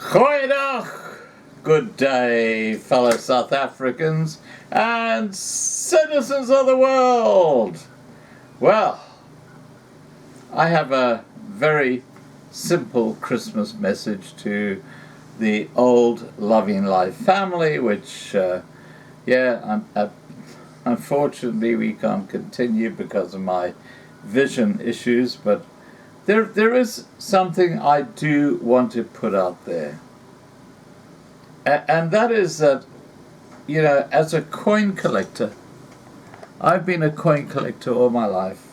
Goeiedag, good day, fellow South Africans and citizens of the world. Well, I have a very simple Christmas message to the old Loving Life family, which, unfortunately we can't continue because of my vision issues, but there is something I do want to put out there. And that is that, as a coin collector, I've been a coin collector all my life.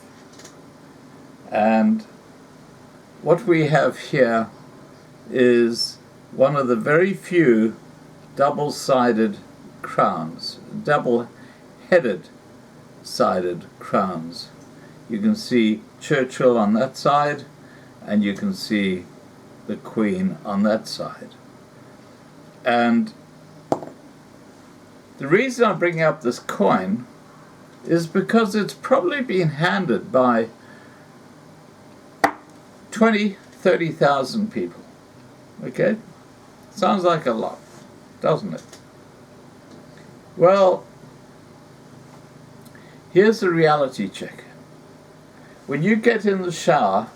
And what we have here is one of the very few double-sided crowns, double-headed sided crowns. You can see Churchill on that side, and you can see the Queen on that side. And the reason I'm bringing up this coin is because it's probably been handed by 30,000 people. Okay? Sounds like a lot, doesn't it? Well, here's the reality check. When you get in the shower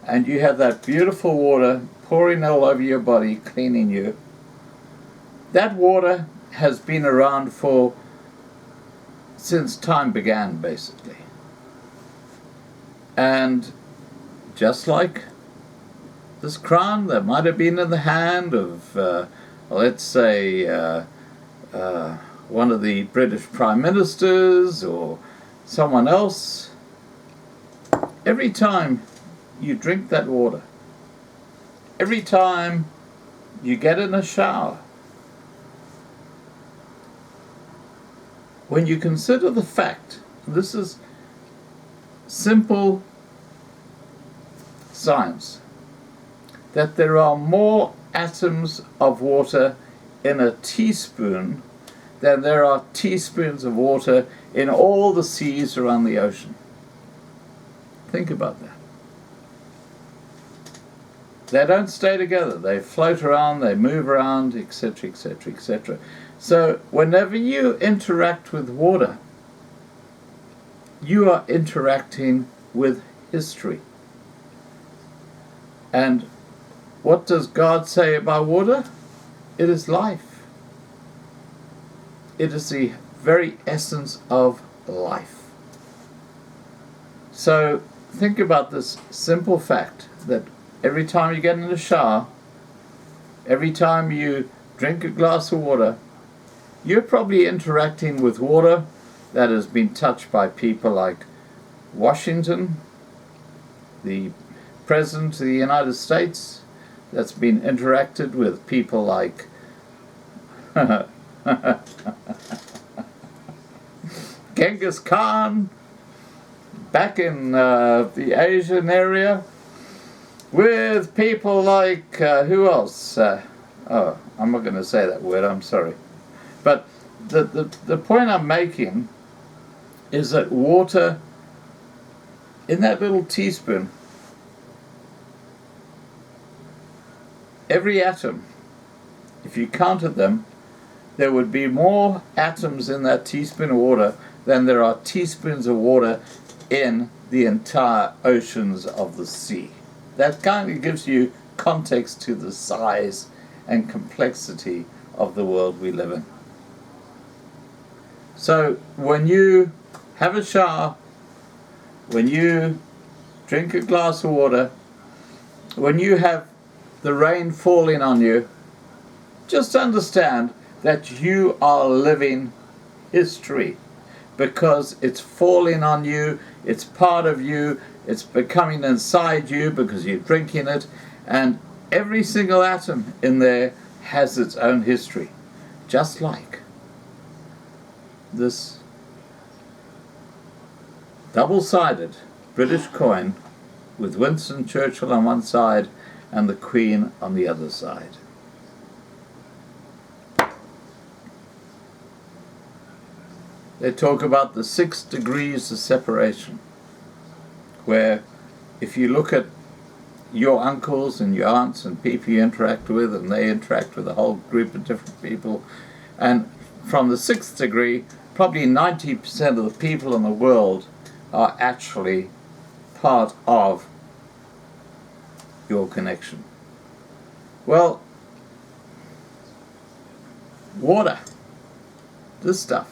and you have that beautiful water pouring all over your body, cleaning you, that water has been around since time began, basically. And just like this crown that might have been in the hand of, let's say, one of the British Prime Ministers or someone else, every time you drink that water, every time you get in a shower, when you consider the fact, this is simple science, that there are more atoms of water in a teaspoon than there are teaspoons of water in all the seas around the ocean. Think about that. They don't stay together. They float around, they move around, etc., etc., etc. So whenever you interact with water, you are interacting with history. And what does God say about water? It is life. It is the very essence of life. So think about this simple fact that every time you get in the shower, every time you drink a glass of water, you're probably interacting with water that has been touched by people like Washington, the President of the United States, that's been interacted with people like Genghis Khan back in the Asian area, with people like, who else? I'm not going to say that word, I'm sorry. But the point I'm making is that water, in that little teaspoon, every atom, if you counted them, there would be more atoms in that teaspoon of water than there are teaspoons of water in the entire oceans of the sea. That kind of gives you context to the size and complexity of the world we live in. So when you have a shower, when you drink a glass of water, when you have the rain falling on you, just understand that you are living history, because it's falling on you, it's part of you, it's becoming inside you because you're drinking it, and every single atom in there has its own history, just like this double-sided British coin with Winston Churchill on one side and the Queen on the other side. They talk about the 6 degrees of separation, where if you look at your uncles and your aunts and people you interact with, and they interact with a whole group of different people. And from the 6th degree, probably 90% of the people in the world are actually part of your connection. Well, water, this stuff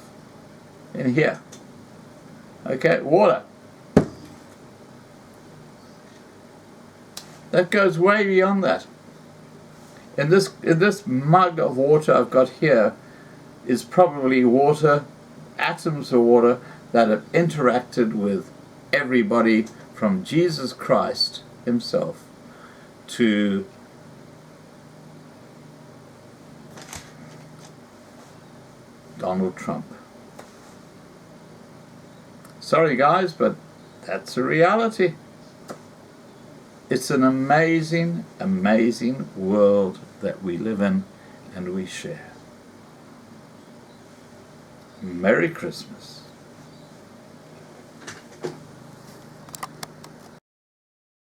in here, okay, water, that goes way beyond that. In this mug of water I've got here is probably water, atoms of water that have interacted with everybody from Jesus Christ himself to Donald Trump. Sorry guys, but that's a reality. It's an amazing, amazing world that we live in and we share. Merry Christmas.